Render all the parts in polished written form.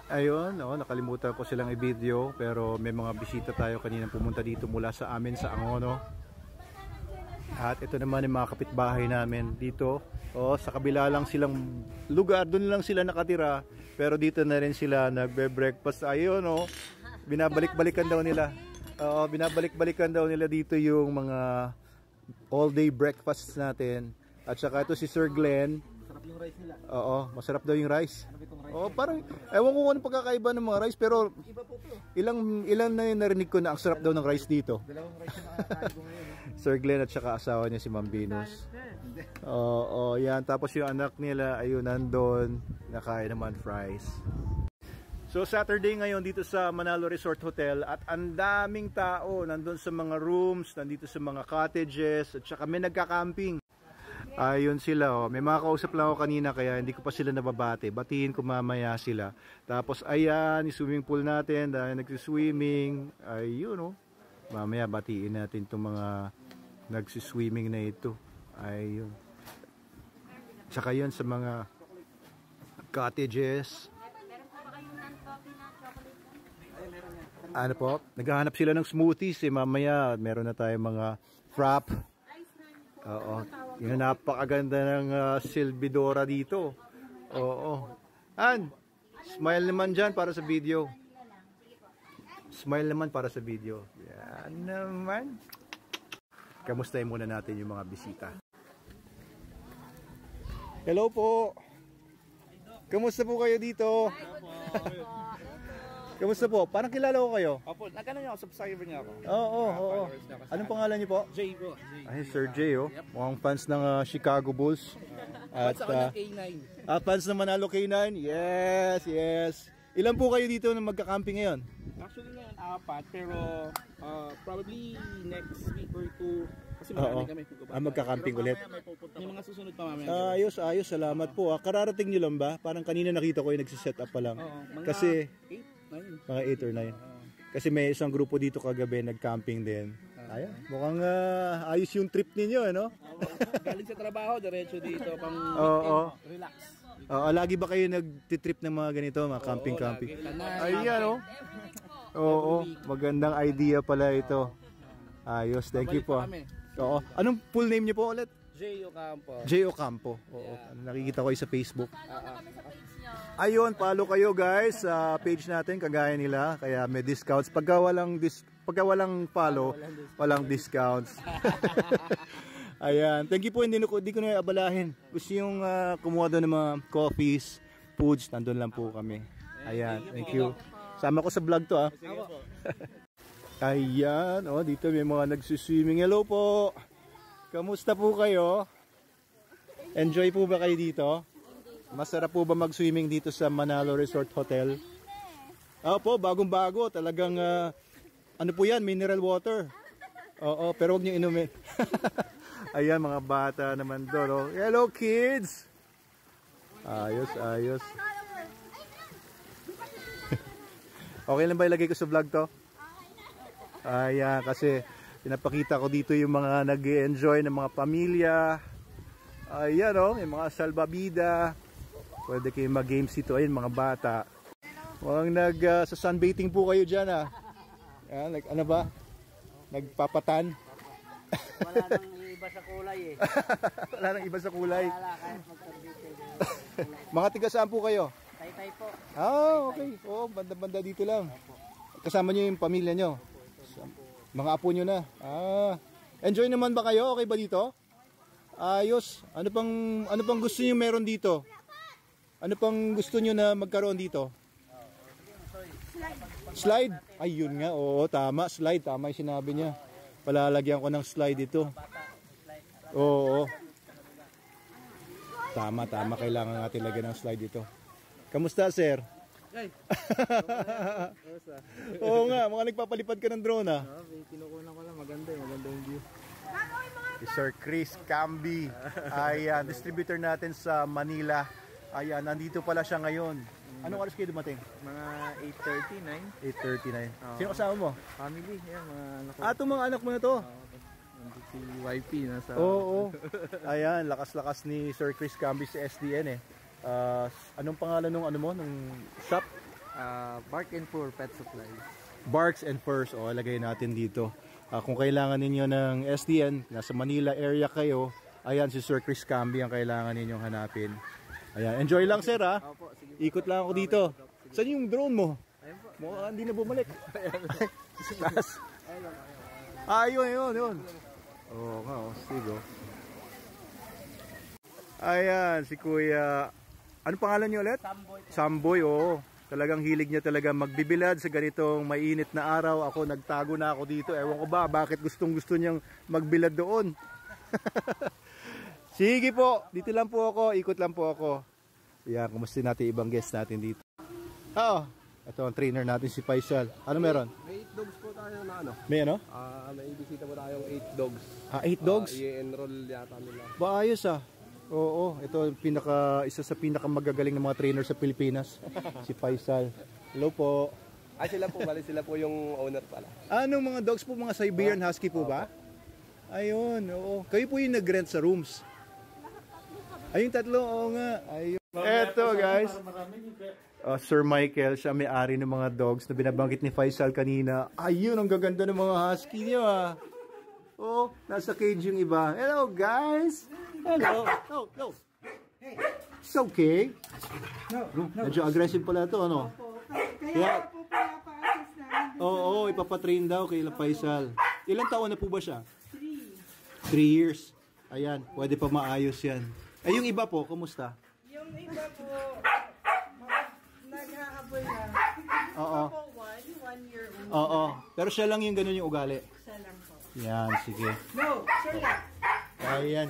Ayun, nakalimutan ko silang i-video pero may mga bisita tayo kaninang pumunta dito mula sa amin sa Angono. At ito naman yung mga kapitbahay namin dito. Sa kabila lang silang lugar, doon lang sila nakatira. Pero dito na rin sila nagbe-breakfast. Ayun, binabalik-balikan daw nila. Binabalik-balikan daw nila dito yung mga all-day breakfast natin. At saka ito si Sir Glenn. Masarap yung rice nila. Masarap daw yung rice. Ano itong rice? Parang, ewan ko anong pagkakaiba ng mga rice, pero Iba po to. ilan na yung narinig ko na ang sarap daw ng rice dito. Dalawang rice na nakakain ko ngayon. Sir Glenn at saka asawa niya si Ma'am Venus. Yan. Tapos yung anak nila, ayun, nandun. Nakain naman fries. So Saturday ngayon dito sa Manalo Resort Hotel at ang daming tao nandun sa mga rooms, nandito sa mga cottages at saka may nagka-camping. Ayun sila, may mga kausap lang ako kanina kaya hindi ko pa sila nababate. Batiin ko mamaya sila. Tapos ayan, yung swimming pool natin dahil nagsiswimming. Ayun mamaya batiin natin itong mga nagsiswimming na ito. Ayun. Tsaka yun sa mga cottages. Ano po? Naghahanap sila ng smoothies mamaya meron na tayong mga frap. Yung napakaganda ng silbidora dito. Smile naman dyan para sa video. Smile naman para sa video. Yan naman. Kamustahin muna natin yung mga bisita. Hello po. Kamusta po kayo dito? Kamusta po? Parang kilala ko kayo. Opo, nagkano niyo ako, subscriber niyo ako. Oo. Anong pangalan niyo po? Jay po. Ay, Sir Jay, mukhang fans ng Chicago Bulls. At ako ng K9. Fans ng Manalo K9. Yes. Ilan po kayo dito na magka-camping ngayon? Actually ngayon, 4, pero probably next week or 2. Kasi marami kami. Magka-camping ulit. May mga susunod pa mamaya. Ayos. Salamat po. Kararating niyo lang ba? Parang kanina nakita ko yung nagsiset up pa lang. Kasi 8, 9. Mga 8 or 9. Kasi may isang grupo dito kagabi nag-camping din. Ayan, mukhang ayos yung trip ninyo, ano? Galing sa trabaho, diretso dito pang relax. Lagi ba kayo nag-trip ng mga ganito, mga camping? Ayan, magandang idea pala ito. Ayos, thank you po. Anong full name niyo po ulit? Jay Ocampo. Jay Ocampo. Nakikita ko sa Facebook. Ayun, follow kayo guys sa page natin kagaya nila. Kaya may discounts. Pagka walang follow, walang discounts. Ayan. Thank you po. Hindi ko na abalahin. Gusto yung kumuha doon ng mga coffees, foods. Nandun lang po kami. Ayan. Thank you. Sama ko sa vlog to Ayan. Dito may mga nagsiswimming. Hello po. Kamusta po kayo? Enjoy po ba kayo dito? Masarap po ba mag-swimming dito sa Manalo Resort Hotel? Opo, bagong-bago. Talagang, ano po yan, mineral water. Pero huwag niyo inumin. Ayan, mga bata naman doon. Hello, kids! Ayos. Okay lang ba ilagay ko sa vlog to? Ayan, kasi pinapakita ko dito yung mga nag-enjoy ng mga pamilya. Ayan may mga salbabida. Pwede kayong mag-games dito. Ayun, mga bata. Mukhang sa sunbathing po kayo dyan Ayan, ano ba? Nagpapatan? Wala nang iba sa kulay Wala nang iba sa kulay. Wala, kahit mag-sunbathing. Mga tiga saan po kayo? Taytay po. Okay. Banda-banda dito lang. Kasama nyo yung pamilya nyo? Mga apo nyo na. Enjoy naman ba kayo? Okay ba dito? Ayos. Ano pang gusto nyo meron dito? Ano pang gusto nyo na magkaroon dito? Slide? Ayun nga. Oo, tama. Slide. Tama yung sinabi niya. Palalagyan ko ng slide ito. Oo. Tama. Kailangan natin lagyan ng slide ito. Kamusta, sir? Oo nga, mga nagpapalipad ka ng drone Kinukunan ko lang, maganda yung view. Sir Chris Camby. Ayan, distributor natin sa Manila. Ayan, nandito pala siya ngayon. Anong oras kayo dumating? Mga 8:39. Sino kasama mo? Family, yan, mga anak ko. Itong mga anak mo na to? Si YP nasa... Oo. Ayan, lakas-lakas ni Sir Chris Camby sa SDN Anong pangalan nung nung shop? Bark and Fur Pet Supplies. Barks and Furs, lagay natin dito. Kung kailangan ninyo ng SDN, nasa Manila area kayo, ayan si Sir Chris Camby ang kailangan ninyong hanapin. Ayan, enjoy lang sir ha. Opo, sige. Ikot lang ako dito. Saan yung drone mo? Ayun po. Mukhang hindi na bumalik. Ayun. Oo nga, sige. Ayan, si Kuya. Ano pangalan niyo ulit? Samboy, Talagang hilig niya talaga magbibilad sa ganitong mainit na araw. Ako, nagtago na ako dito. Ewan ko ba, bakit gustong-gusto niyang magbilad doon? Sige po, dito lang po ako. Ikot lang po ako. Yan, kumusta natin ibang guest natin dito. Ito ang trainer natin si Faisal. Ano meron? May 8 dogs po tayo na ano. May ano? May bisita po tayong 8 dogs. 8 dogs? I-enroll yata nila. Ba, ayos Oo, ito isa sa pinakamagagaling ng mga trainer sa Pilipinas. Si Faisal. Hello po. Sila po, sila po yung owner pala. Anong mga dogs po? Mga Siberian Husky po ba? Ayun, oo. Kayo po yung nag-rent sa rooms? Ayun, tatlo, oo nga. Ayun. Eto guys. Sir Michael, siya may-ari ng mga dogs na binabanggit ni Faisal kanina. Ayun, ang gaganda ng mga husky niyo nasa cage yung iba. Hello guys. Hello. No. It's okay. No. Medyo aggressive pala ito, ano? Kaya po pinapa-assist namin. Oo, ipapatrain daw kay Faisal. Ilang taon na po ba siya? 3. 3 years. Ayan, pwede pa maayos yan. Yung iba po, kumusta? Yung iba po, naghahabol na. Oo. Ako po, 1 year old. Oo, pero siya lang yung ganun yung ugali. Siya lang po. Yan, sige. No, siya lang.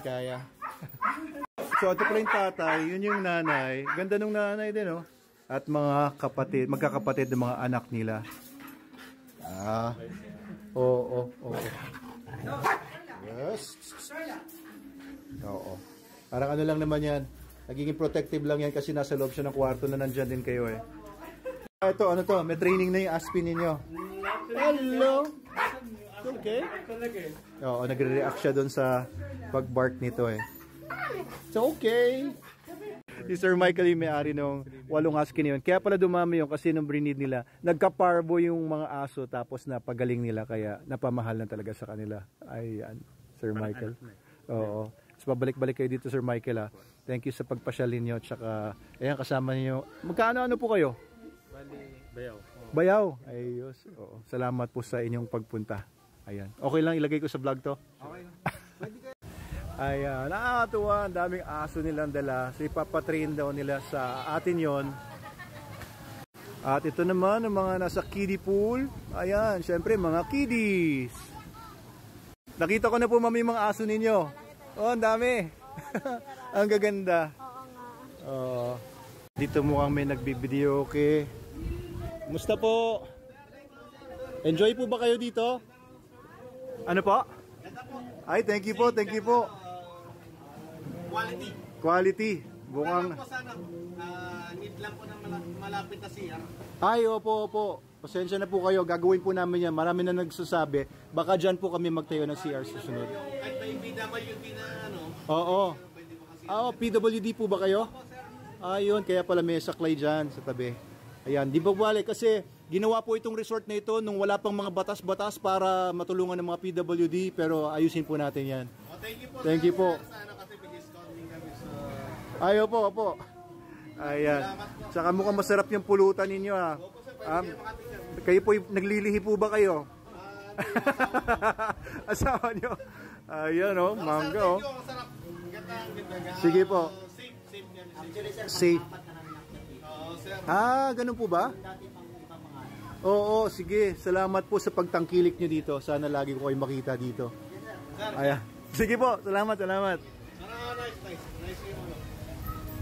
Kaya. So, ito pala yung tatay, yun yung nanay. Ganda nung nanay din, At mga kapatid, magkakapatid ng mga anak nila. Oo. Yes. Oo. Parang ano lang naman yan. Nagiging protective lang yan kasi nasa loob siya ng kwarto na nandyan din kayo Ito, ano to? May training na yung Aspin ninyo. Hello! Okay? Oo, nagre-react siya doon sa pag-bark nito It's okay. Si Sir Michael yung may-ari nung 8 husky na yun. Kaya pala dumami yun kasi nung breed nila, nagka-parbo yung mga aso tapos napagaling nila kaya napamahal na talaga sa kanila. Ayan, Sir Michael. Oo. So, pabalik-balik kayo dito, Sir Michael Thank you sa pagpasyal ninyo. Tsaka, ayan, kasama niyo. Magkano po kayo? Bayaw. Bayaw. Ayos. Oo. Salamat po sa inyong pagpunta. Ayan. Okay lang ilagay ko sa vlog to? Okay. Ayan, nakakatuwa, ang daming aso nilang dala. So ipapatrain daw nila sa atin yon. At ito naman, ang mga nasa kiddie pool. Ayan, syempre mga kiddies. Nakita ko na po mami mga aso ninyo. Ang dami. Ang gaganda. Dito mukhang may nagbibideo okay. Musta po? Enjoy po ba kayo dito? Ano po? Ay, thank you po. Quality. Bukang Need lang po ng malapit na CR. Ay, opo. Pasensya na po kayo. Gagawin po namin yan. Marami na nagsasabi. Baka dyan po kami magtayo ng CR susunod. Kahit may PWD na Oo. PWD po ba kayo? Ayun, kaya pala may saklay dyan sa tabi. Ayan, di ba balik? Kasi ginawa po itong resort na ito nung wala pang mga batas-batas para matulungan ng mga PWD. Pero ayusin po natin yan. Thank you po. Ay, opo. Ayan. Saka mukhang masarap yung pulutan ninyo kayo po, naglilihi po ba kayo? Asawa nyo? Ayan mangga Sige po. Safe. Ganun po ba? Oo, sige. Salamat po sa pagtangkilik nyo dito. Sana lagi ko kayo makita dito. Ayan. Sige po, salamat.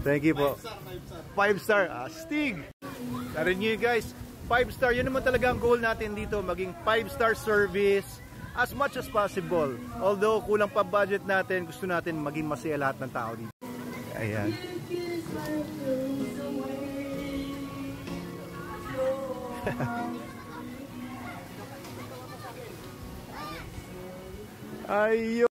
Thank you po. 5 star. Astig. Narinig nyo guys, 5 star. Yun naman talaga ang goal natin dito. Maging 5 star service as much as possible. Although kulang pa budget natin, gusto natin maging masaya lahat ng tao dito. Ayan. Ayun.